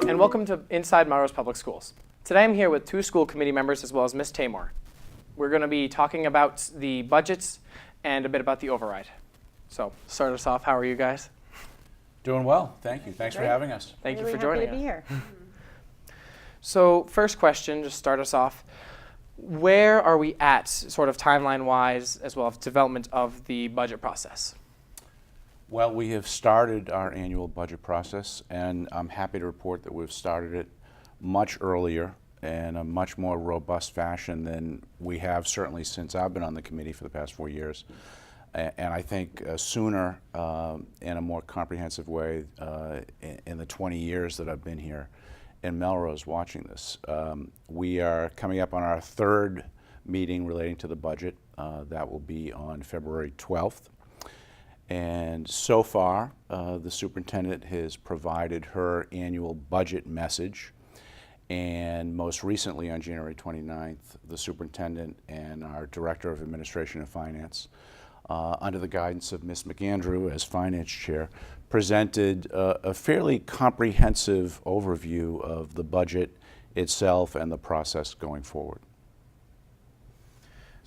and welcome to Inside Melrose Public Schools. Today I'm here with two school committee members as well as Ms. Tamor. We're going to be talking about the budgets and a bit about the override. So, start us off, how are you guys? Doing well, thank you. Thanks for having us. Thank you Really for joining happy to us. be here. So, first question, just start us off. Where are we at, sort of timeline-wise, as well as development of the budget process? Well, we have started our annual budget process, and I'm happy to report that we've started it much earlier in a much more robust fashion than we have certainly since I've been on the committee for the past 4 years. And I think sooner in a more comprehensive way in the 20 years that I've been here in Melrose watching this. We are coming up on our third meeting relating to the budget. That will be on February 12th. And so far, the superintendent has provided her annual budget message. And most recently, on January 29th, the superintendent and our director of administration and finance, under the guidance of Ms. McAndrew as finance chair, presented a fairly comprehensive overview of the budget itself and the process going forward.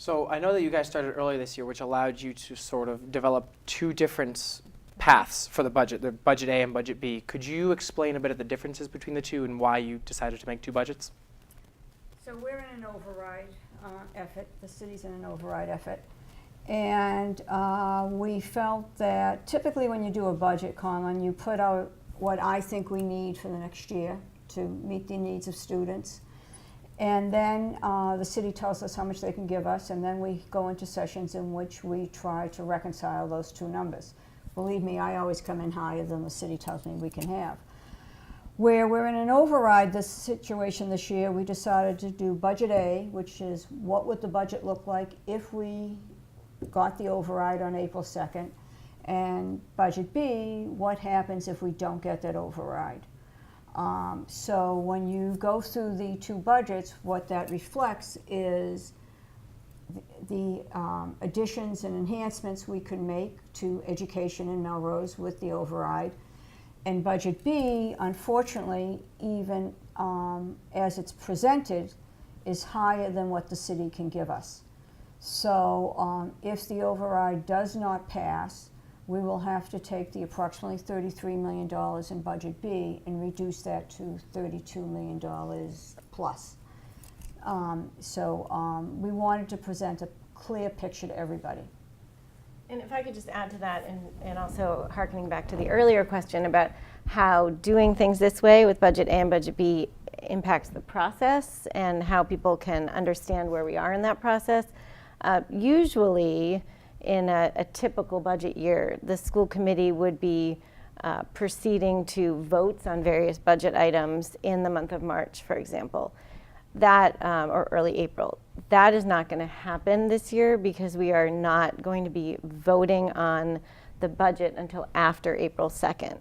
So I know that you guys started earlier this year, which allowed you to sort of develop two different paths for the Budget A and Budget B. Could you explain a bit of the differences between the two and why you decided to make two budgets? So we're in an override effort. The city's in an override effort. And we felt that typically when you do a budget, Colin, you put out what I think we need for the next year to meet the needs of students. And then the city tells us how much they can give us, and then we go into sessions in which we try to reconcile those two numbers. Believe me, I always come in higher than the city tells me we can have. Where we're in an override this situation this year, we decided to do Budget A, which is what would the budget look like if we got the override on April 2nd, and Budget B, what happens if we don't get that override. So when you go through the two budgets, what that reflects is the additions and enhancements we could make to education in Melrose with the override. And Budget B, unfortunately, even as it's presented, is higher than what the city can give us. So if the override does not pass, we will have to take the approximately $33 million in Budget B and reduce that to $32 million plus. We wanted to present a clear picture to everybody. And if I could just add to that, and also hearkening back to the earlier question about how doing things this way with Budget A and Budget B impacts the process and how people can understand where we are in that process. Usually, in a typical budget year, the school committee would be proceeding to votes on various budget items in the month of March, for example, or early April. That is not going to happen this year because we are not going to be voting on the budget until after April 2nd.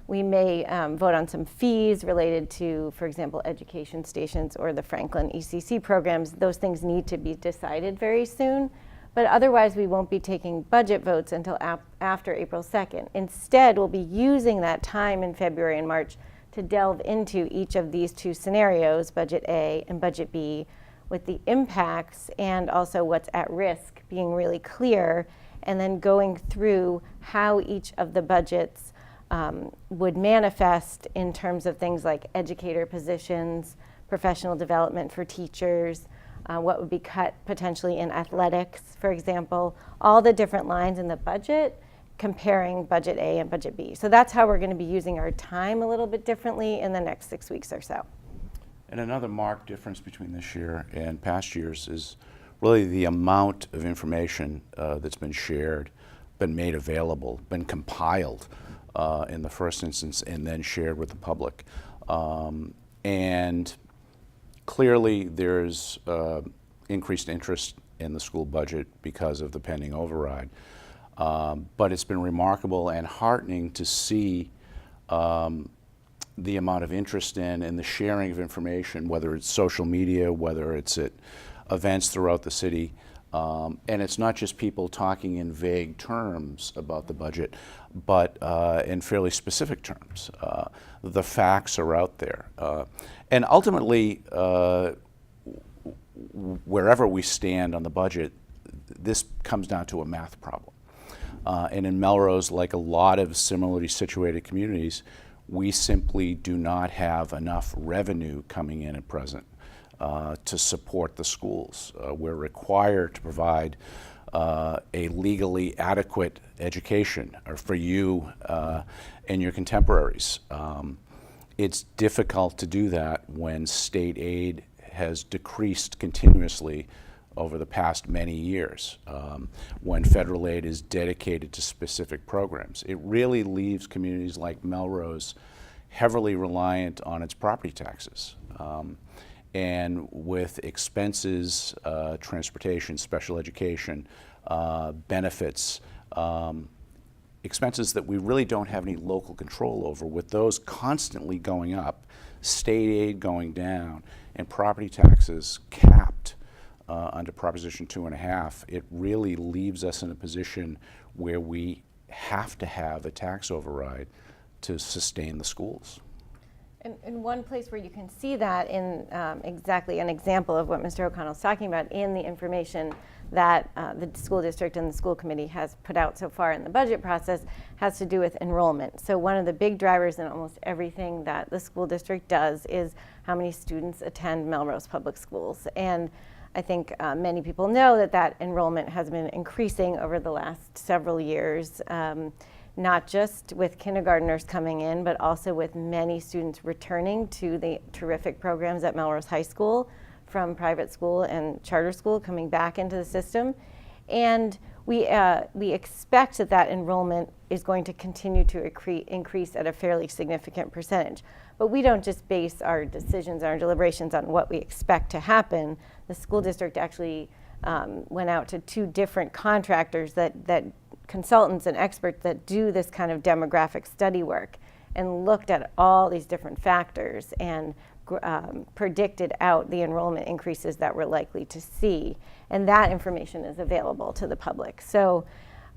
We may vote on some fees related to, for example, education stations or the Franklin ECC programs. Those things need to be decided very soon. But otherwise, we won't be taking budget votes until after April 2nd. Instead, we'll be using that time in February and March to delve into each of these two scenarios, Budget A and Budget B, with the impacts and also what's at risk being really clear, and then going through how each of the budgets would manifest in terms of things like educator positions, professional development for teachers, what would be cut potentially in athletics, for example, all the different lines in the budget, comparing Budget A and Budget B. So that's how we're going to be using our time a little bit differently in the next 6 weeks or so. And another marked difference between this year and past years is really the amount of information that's been shared, been made available, been compiled in the first instance, and then shared with the public. And clearly, there's increased interest in the school budget because of the pending override. But it's been remarkable and heartening to see the amount of interest in and the sharing of information, whether it's social media, whether it's at events throughout the city, And it's not just people talking in vague terms about the budget, but in fairly specific terms. The facts are out there. And ultimately, wherever we stand on the budget, this comes down to a math problem. And in Melrose, like a lot of similarly situated communities, we simply do not have enough revenue coming in at present to support the schools. We're required to provide a legally adequate education for you and your contemporaries. It's difficult to do that when state aid has decreased continuously over the past many years, when federal aid is dedicated to specific programs. It really leaves communities like Melrose heavily reliant on its property taxes. And with expenses, transportation, special education, benefits, expenses that we really don't have any local control over, with those constantly going up, state aid going down, and property taxes capped under Proposition 2.5, it really leaves us in a position where we have to have a tax override to sustain the schools. And one place where you can see that in exactly an example of what Mr. O'Connell's talking about in the information that the school district and the school committee has put out so far in the budget process has to do with enrollment. So one of the big drivers in almost everything that the school district does is how many students attend Melrose Public Schools. And I think many people know that that enrollment has been increasing over the last several years. Not just with kindergartners coming in, but also with many students returning to the terrific programs at Melrose High School from private school and charter school coming back into the system. And we expect that that enrollment is going to continue to increase at a fairly significant percentage. But we don't just base our decisions, our deliberations on what we expect to happen. The school district actually went out to 2 different contractors that consultants and experts that do this kind of demographic study work and looked at all these different factors and predicted out the enrollment increases that we're likely to see. And that information is available to the public. So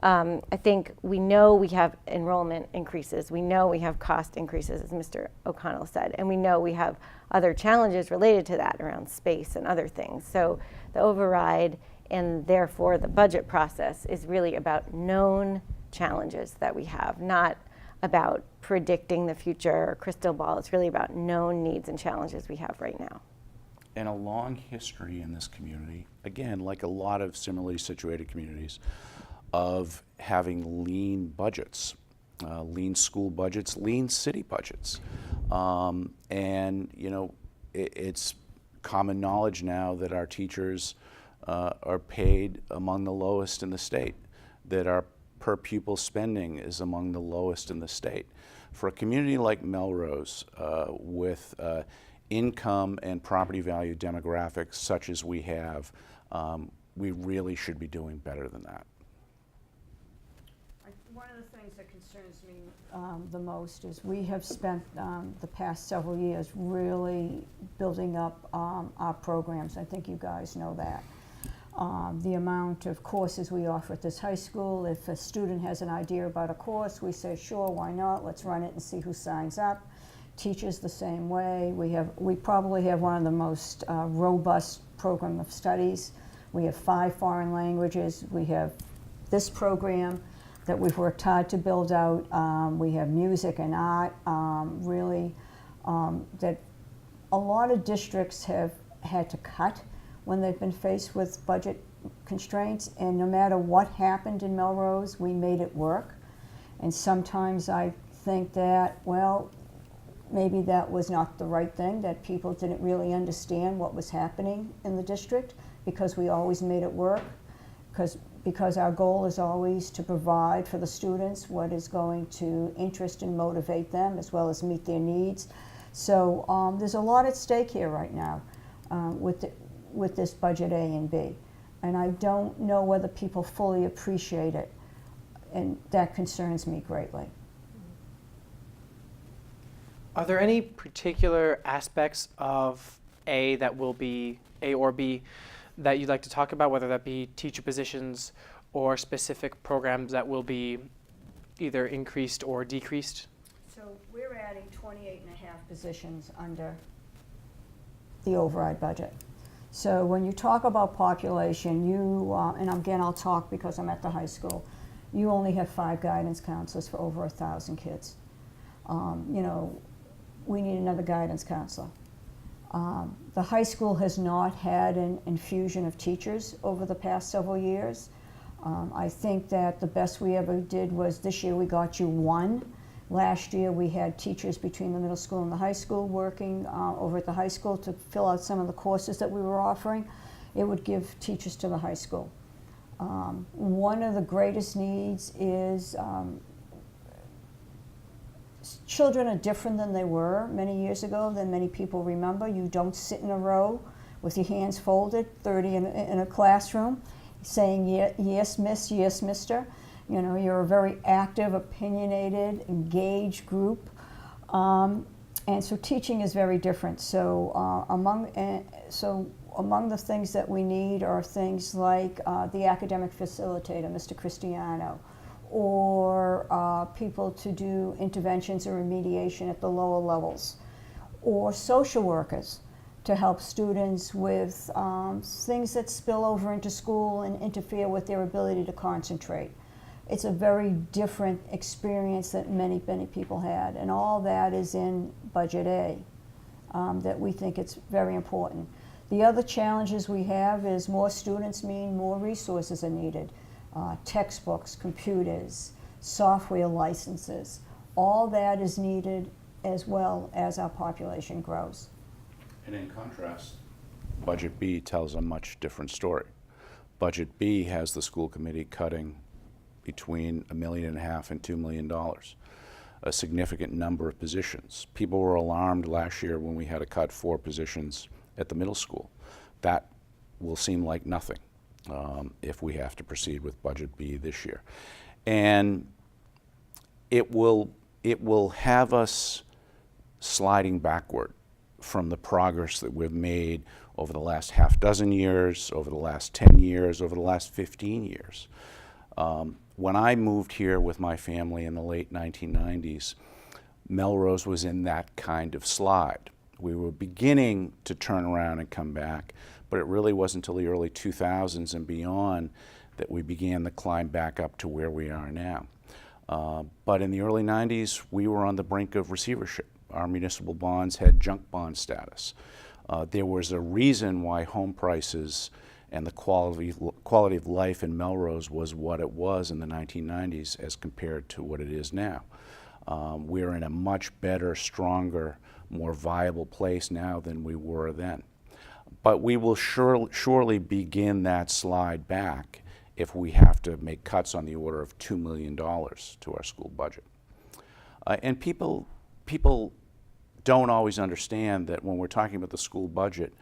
I think we know we have enrollment increases. We know we have cost increases, as Mr. O'Connell said, and we know we have other challenges related to that around space and other things. So the override and therefore the budget process is really about known challenges that we have, not about predicting the future or crystal ball. It's really about known needs and challenges we have right now. And a long history in this community, again, like a lot of similarly situated communities, of having lean budgets, lean school budgets, lean city budgets. And, you know, it's common knowledge now that our teachers are paid among the lowest in the state, that our per pupil spending is among the lowest in the state. For a community like Melrose, with income and property value demographics such as we have, we really should be doing better than that. One of the things that concerns me the most is we have spent the past several years really building up our programs. I think you guys know that. The amount of courses we offer at this high school. If a student has an idea about a course, we say, sure, why not? Let's run it and see who signs up. Teachers the same way. We probably have one of the most robust program of studies. We have 5 foreign languages. We have this program that we've worked hard to build out. We have music and art, really, that a lot of districts have had to cut when they've been faced with budget constraints, and no matter what happened in Melrose, we made it work. And sometimes I think that, well, maybe that was not the right thing, that people didn't really understand what was happening in the district, because we always made it work, because our goal is always to provide for the students what is going to interest and motivate them, as well as meet their needs. So there's a lot at stake here right now with this budget A and B. And I don't know whether people fully appreciate it, and that concerns me greatly. Are there any particular aspects of A or B that you'd like to talk about, whether that be teacher positions or specific programs that will be either increased or decreased? So we're adding 28 and a half positions under the override budget. So when you talk about population, you, and again I'll talk because I'm at the high school, you only have 5 guidance counselors for over 1,000 kids. You know, we need another guidance counselor. The high school has not had an infusion of teachers over the past several years. I think that the best we ever did was this year we got you 1. Last year we had teachers between the middle school and the high school working over at the high school to fill out some of the courses that we were offering. It would give teachers to the high school. One of the greatest needs is children are different than they were many years ago, than many people remember. You don't sit in a row with your hands folded, 30 in a classroom, saying yes, miss, yes, mister. You know, you're a very active, opinionated, engaged group. And so teaching is very different. So among the things that we need are things like the academic facilitator, Mr. Cristiano, or people to do interventions or remediation at the lower levels, or social workers to help students with things that spill over into school and interfere with their ability to concentrate. It's a very different experience that many people had, and all that is in Budget A, that we think it's very important. The other challenges we have is more students mean more resources are needed. Textbooks, computers, software licenses, all that is needed as well as our population grows. And in contrast, Budget B tells a much different story. Budget B has the school committee cutting between $1.5 million and $2 million, a significant number of positions. People were alarmed last year when we had to cut 4 positions at the middle school. That will seem like nothing if we have to proceed with Budget B this year. And it will have us sliding backward from the progress that we've made over the last half dozen years, over the last 10 years, over the last 15 years. When I moved here with my family in the late 1990s, Melrose was in that kind of slide. We were beginning to turn around and come back, but it really wasn't until the early 2000s and beyond that we began the climb back up to where we are now. But in the early 90s, we were on the brink of receivership. Our municipal bonds had junk bond status. There was a reason why home prices and the quality of life in Melrose was what it was in the 1990s as compared to what it is now. We're in a much better, stronger, more viable place now than we were then. But we will surely begin that slide back if we have to make cuts on the order of $2 million to our school budget. And people don't always understand that when we're talking about the school budget,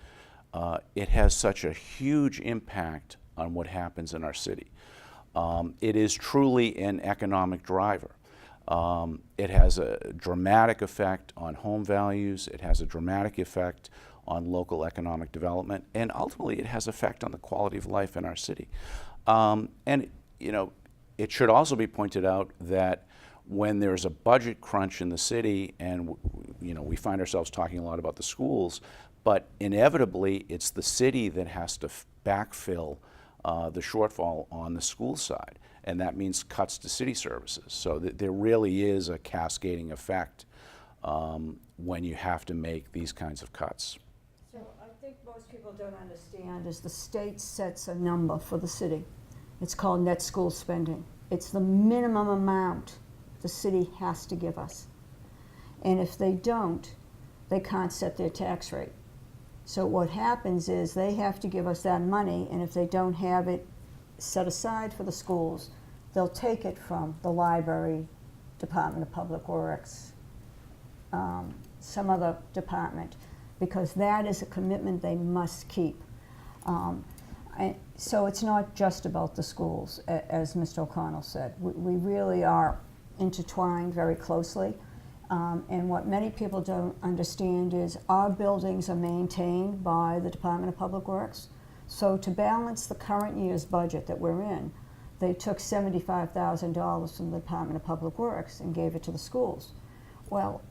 it has such a huge impact on what happens in our city. It is truly an economic driver. It has a dramatic effect on home values. It has a dramatic effect on local economic development, and ultimately it has effect on the quality of life in our city. And you know, it should also be pointed out that when there's a budget crunch in the city, and you know, we find ourselves talking a lot about the schools, but inevitably it's the city that has to backfill the shortfall on the school side, and that means cuts to city services. So there really is a cascading effect when you have to make these kinds of cuts. So I think most people don't understand is the state sets a number for the city. It's called net school spending. It's the minimum amount the city has to give us. And if they don't, they can't set their tax rate. So what happens is they have to give us that money, and if they don't have it set aside for the schools, they'll take it from the library, Department of Public Works, some other department, because that is a commitment they must keep. So it's not just about the schools, as Mr. O'Connell said. We really are intertwined very closely. And what many people don't understand is our buildings are maintained by the Department of Public Works. So to balance the current year's budget that we're in, they took $75,000 from the Department of Public Works and gave it to the schools. Well,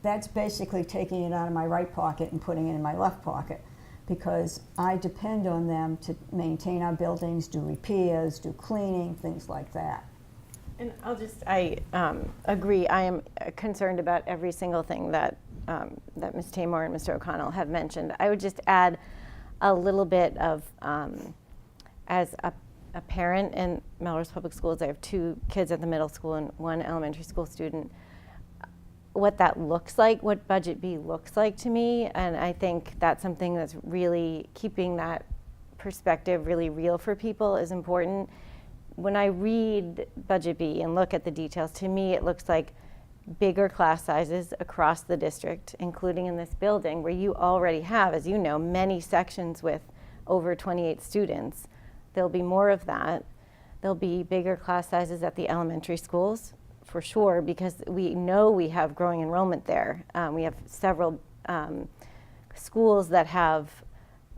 that's basically taking it out of my right pocket and putting it in my left pocket, because I depend on them to maintain our buildings, do repairs, do cleaning, things like that. And I agree. I am concerned about every single thing that that Ms. Tamor and Mr. O'Connell have mentioned. I would just add a little bit of, as a parent in Melrose Public Schools, I have 2 kids at the middle school and 1 elementary school student, what that looks like, what Budget B looks like to me, and I think that's something that's really keeping that perspective really real for people is important. When I read Budget B and look at the details, to me it looks like bigger class sizes across the district, including in this building where you already have, as you know, many sections with over 28 students. There'll be more of that. There'll be bigger class sizes at the elementary schools, for sure, because we know we have growing enrollment there. We have several schools that have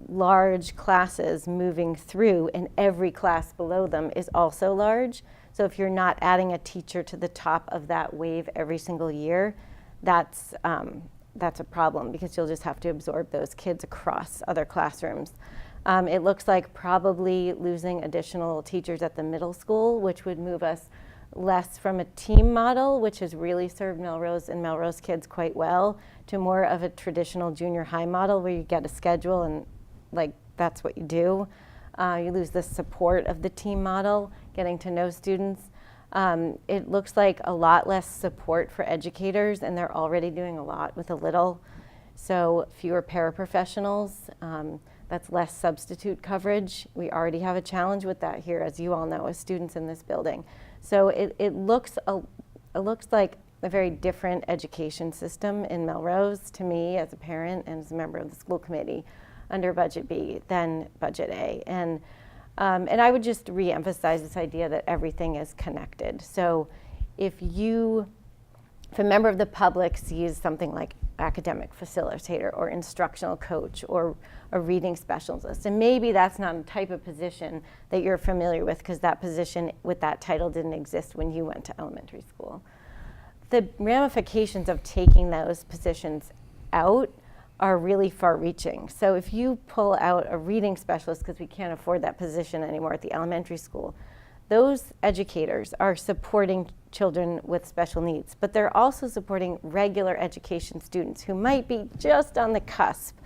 large classes moving through, and every class below them is also large. So if you're not adding a teacher to the top of that wave every single year, that's a problem, because you'll just have to absorb those kids across other classrooms. It looks like probably losing additional teachers at the middle school, which would move us less from a team model, which has really served Melrose and Melrose kids quite well, to more of a traditional junior high model where you get a schedule and that's what you do. You lose the support of the team model, getting to know students. It looks like a lot less support for educators, and they're already doing a lot with a little. So fewer paraprofessionals, that's less substitute coverage. We already have a challenge with that here, as you all know, as students in this building. So it looks like a very different education system in Melrose to me as a parent and as a member of the school committee under Budget B than Budget A. And I would just re-emphasize this idea that everything is connected. So if a member of the public sees something like academic facilitator or instructional coach or a reading specialist, and maybe that's not a type of position that you're familiar with because that position with that title didn't exist when you went to elementary school. The ramifications of taking those positions out are really far-reaching. So if you pull out a reading specialist because we can't afford that position anymore at the elementary school, those educators are supporting children with special needs, but they're also supporting regular education students who might be just on the cusp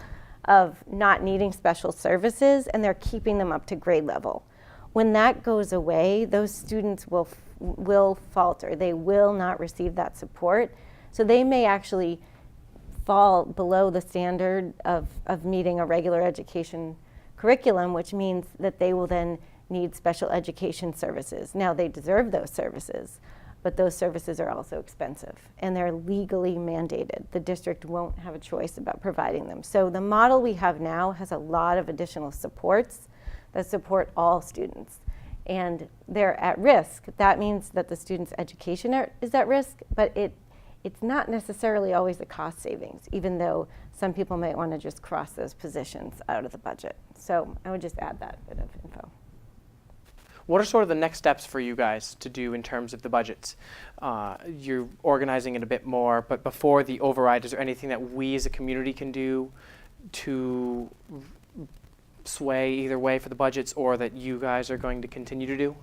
of not needing special services, and they're keeping them up to grade level. When that goes away, those students will falter. They will not receive that support. So they may actually fall below the standard of meeting a regular education curriculum, which means that they will then need special education services. Now, they deserve those services, but those services are also expensive, and they're legally mandated. The district won't have a choice about providing them. So the model we have now has a lot of additional supports that support all students, and they're at risk. That means that the student's education is at risk, but it's not necessarily always a cost savings, even though some people might want to just cross those positions out of the budget. So I would just add that bit of info. What are sort of the next steps for you guys to do in terms of the budgets? You're organizing it a bit more, but before the override, is there anything that we as a community can do to sway either way for the budgets, or that you guys are going to continue to do?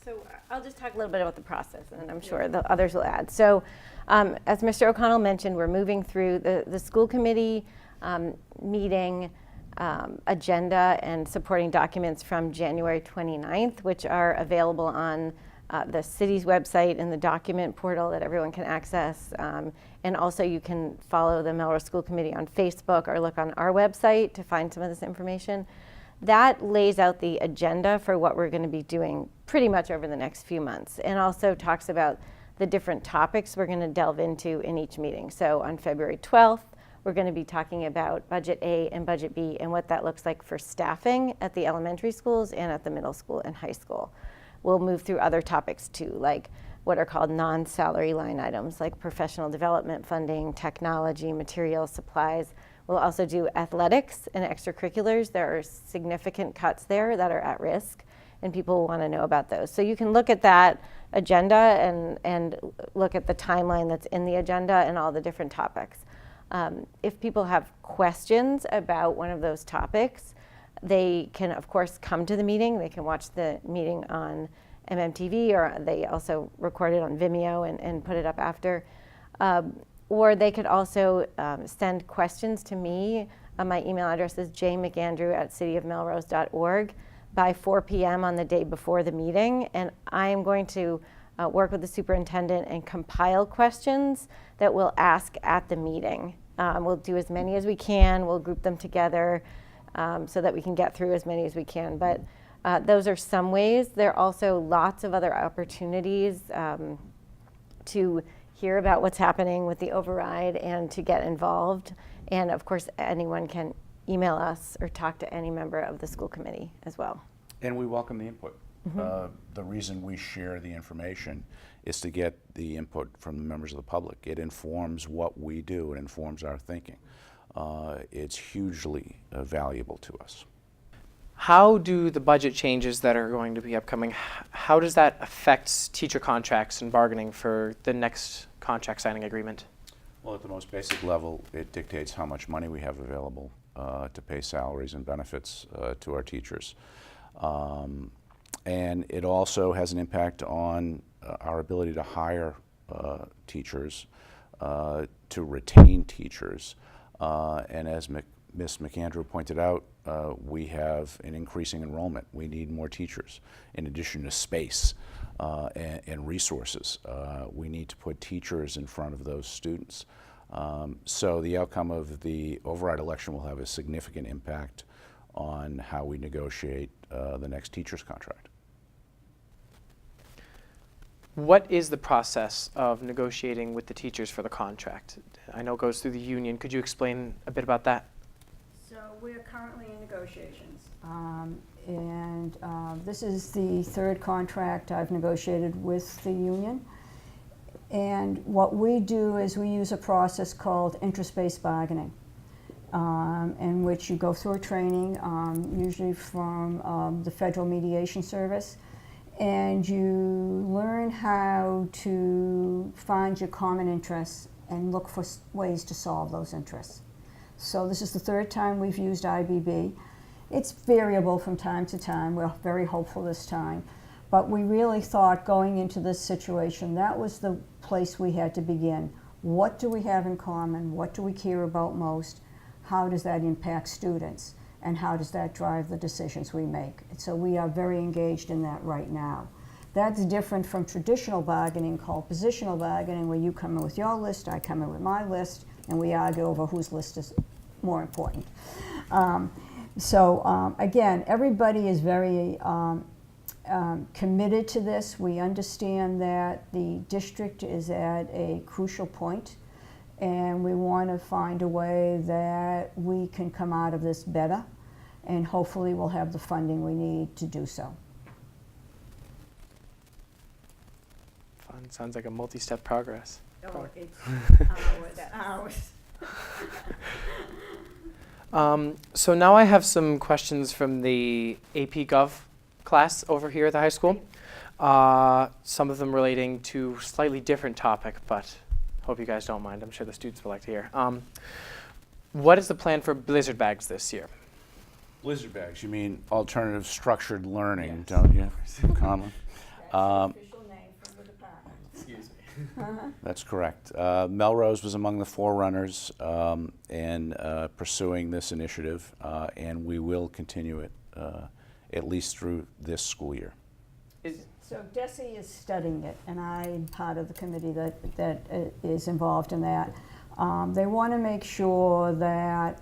So I'll just talk a little bit about the process, and I'm sure the others will add. So as Mr. O'Connell mentioned, we're moving through the school committee meeting agenda and supporting documents from January 29th, which are available on the city's website and the document portal that everyone can access. And also you can follow the Melrose School Committee on Facebook or look on our website to find some of this information. That lays out the agenda for what we're going to be doing pretty much over the next few months, and also talks about the different topics we're going to delve into in each meeting. So on February 12th, we're going to be talking about Budget A and Budget B and what that looks like for staffing at the elementary schools and at the middle school and high school. We'll move through other topics too, like what are called non-salary line items, like professional development funding, technology, materials, supplies. We'll also do athletics and extracurriculars. There are significant cuts there that are at risk, and people want to know about those. So you can look at that agenda and look at the timeline that's in the agenda and all the different topics. If people have questions about one of those topics, they can, of course, come to the meeting. They can watch the meeting on MMTV, or they also record it on Vimeo and put it up after. Or they could also send questions to me. My email address is jmcandrew@cityofmelrose.org by 4 p.m. on the day before the meeting. And I am going to work with the superintendent and compile questions that we'll ask at the meeting. We'll do as many as we can. We'll group them together so that we can get through as many as we can. But those are some ways. There are also lots of other opportunities to hear about what's happening with the override and to get involved. And of course, anyone can email us or talk to any member of the school committee as well. And we welcome the input. The reason we share the information is to get the input from the members of the public. It informs what we do. It informs our thinking. It's hugely valuable to us. How do the budget changes that are going to be upcoming, how does that affect teacher contracts and bargaining for the next contract signing agreement? Well, at the most basic level, it dictates how much money we have available to pay salaries and benefits to our teachers. And it also has an impact on our ability to hire teachers, to retain teachers. And as Ms. McAndrew pointed out, we have an increasing enrollment. We need more teachers. In addition to space and resources, we need to put teachers in front of those students. So the outcome of the override election will have a significant impact on how we negotiate the next teacher's contract. What is the process of negotiating with the teachers for the contract? I know it goes through the union. Could you explain a bit about that? So we're currently in negotiations. This is the third contract I've negotiated with the union. And what we do is we use a process called interest-based bargaining, in which you go through a training, usually from the Federal Mediation Service, and you learn how to find your common interests and look for ways to solve those interests. So this is the third time we've used IBB. It's variable from time to time. We're very hopeful this time. But we really thought going into this situation, that was the place we had to begin. What do we have in common? What do we care about most? How does that impact students? And how does that drive the decisions we make? So we are very engaged in that right now. That's different from traditional bargaining called positional bargaining, where you come in with your list, I come in with my list, and we argue over whose list is more important. Again, everybody is very committed to this. We understand that the district is at a crucial point, and we want to find a way that we can come out of this better, and hopefully we'll have the funding we need to do so. Fun. Sounds like a multi-step progress. Oh, it's hours. So now I have some questions from the AP Gov class over here at the high school. Some of them relating to a slightly different topic, but hope you guys don't mind. I'm sure the students would like to hear. What is the plan for Blizzard bags this year? Blizzard bags, you mean alternative structured learning, Yes. don't you, Conlon? That's the official name from the department. Excuse me. That's correct. Melrose was among the forerunners in pursuing this initiative, and we will continue it at least through this school year. So DESE is studying it, and I'm part of the committee that is involved in that. They want to make sure that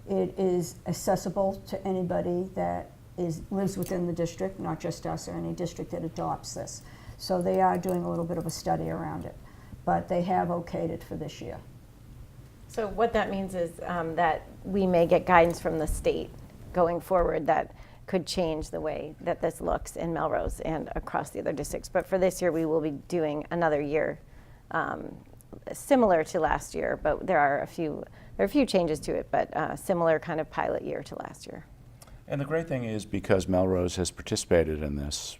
it is accessible to anybody that lives within the district, not just us or any district that adopts this. So they are doing a little bit of a study around it, but they have okayed it for this year. So what that means is that we may get guidance from the state going forward that could change the way that this looks in Melrose and across the other districts. But for this year, we will be doing another year similar to last year, but there are a few changes to it, but similar kind of pilot year to last year. And the great thing is, because Melrose has participated in this,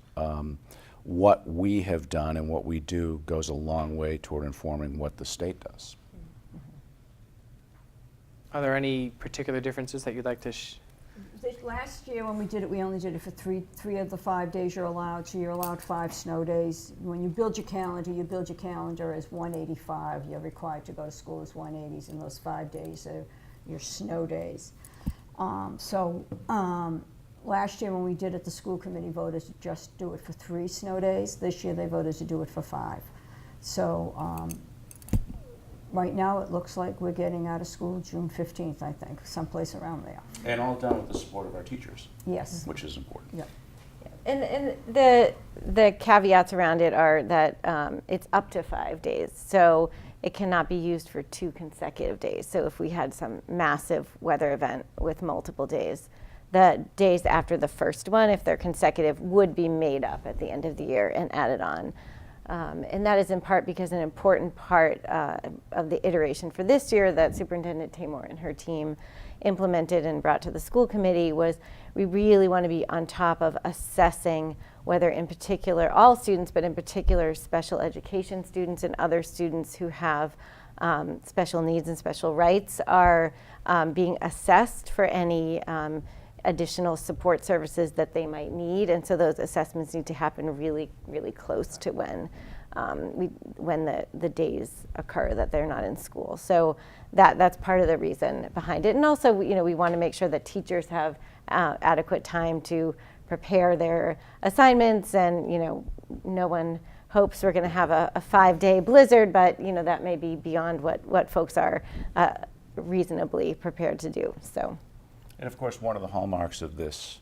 what we have done and what we do goes a long way toward informing what the state does. Are there any particular differences that you'd like to Last year when we did it, we only did it for three of the 5 days you're allowed, so you're allowed 5 snow days. When you build your calendar as 185. You're required to go to school as 180s, and those 5 days are your snow days. Last year when we did it, the school committee voted to just do it for 3 snow days. This year they voted to do it for 5. So right now it looks like we're getting out of school June 15th, I think, someplace around there. And all done with the support of our teachers. Yes. Which is important. Yep. And the caveats around it are that it's up to 5 days, so it cannot be used for 2 consecutive days. So if we had some massive weather event with multiple days, the days after the first one, if they're consecutive, would be made up at the end of the year and added on. And that is in part because an important part of the iteration for this year that Superintendent Tamor and her team implemented and brought to the school committee was we really want to be on top of assessing whether in particular all students, but in particular special education students and other students who have special needs and special rights are being assessed for any additional support services that they might need, and so those assessments need to happen really, really close to when the days occur that they're not in school. So that's part of the reason behind it, and also we want to make sure that teachers have adequate time to prepare their assignments, and no one hopes we're going to have a 5-day blizzard, but that may be beyond what folks are reasonably prepared to do. So. And of course, one of the hallmarks of this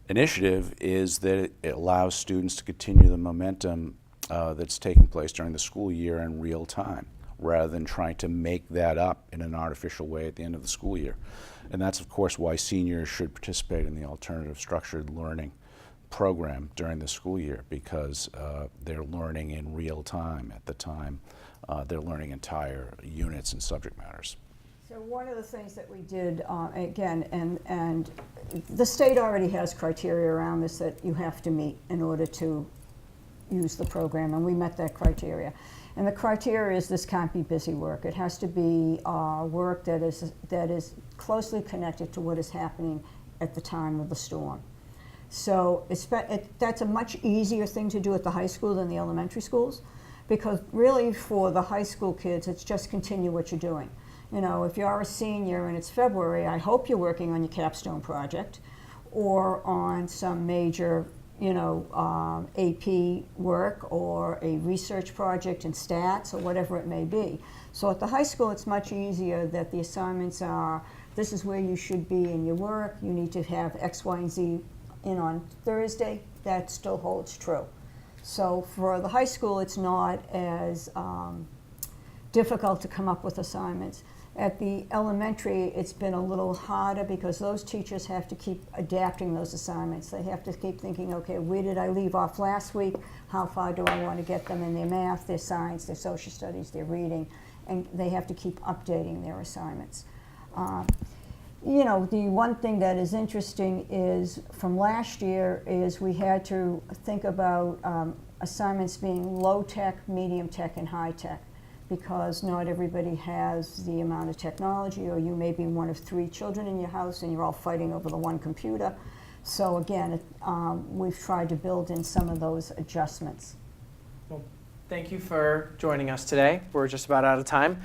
initiative is that it allows students to continue the momentum that's taking place during the school year in real time, rather than trying to make that up in an artificial way at the end of the school year. And that's, of course, why seniors should participate in the alternative structured learning program during the school year, because they're learning in real time at the time they're learning entire units and subject matters. So one of the things that we did, again, and the state already has criteria around this that you have to meet in order to use the program, and we met that criteria. And the criteria is this can't be busy work. It has to be work that is closely connected to what is happening at the time of the storm. So that's a much easier thing to do at the high school than the elementary schools, because really for the high school kids, it's just continue what you're doing. If you're a senior and it's February, I hope you're working on your capstone project or on some major, AP work or a research project in stats or whatever it may be. So at the high school, it's much easier that the assignments are, this is where you should be in your work. You need to have X, Y, and Z in on Thursday. That still holds true. So for the high school, it's not as difficult to come up with assignments. At the elementary, it's been a little harder because those teachers have to keep adapting those assignments. They have to keep thinking, okay, where did I leave off last week? How far do I want to get them in their math, their science, their social studies, their reading? And they have to keep updating their assignments. The one thing that is interesting is from last year is we had to think about assignments being low tech, medium tech, and high tech, because not everybody has the amount of technology, or you may be one of 3 children in your house and you're all fighting over the one computer. So again, we've tried to build in some of those adjustments. Well, thank you for joining us today. We're just about out of time.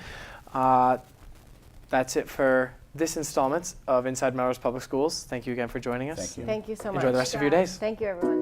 That's it for this installment of Inside Melrose Public Schools. Thank you again for joining us. Thank you. Thank you so much. Enjoy the rest of your days. Thank you, everyone.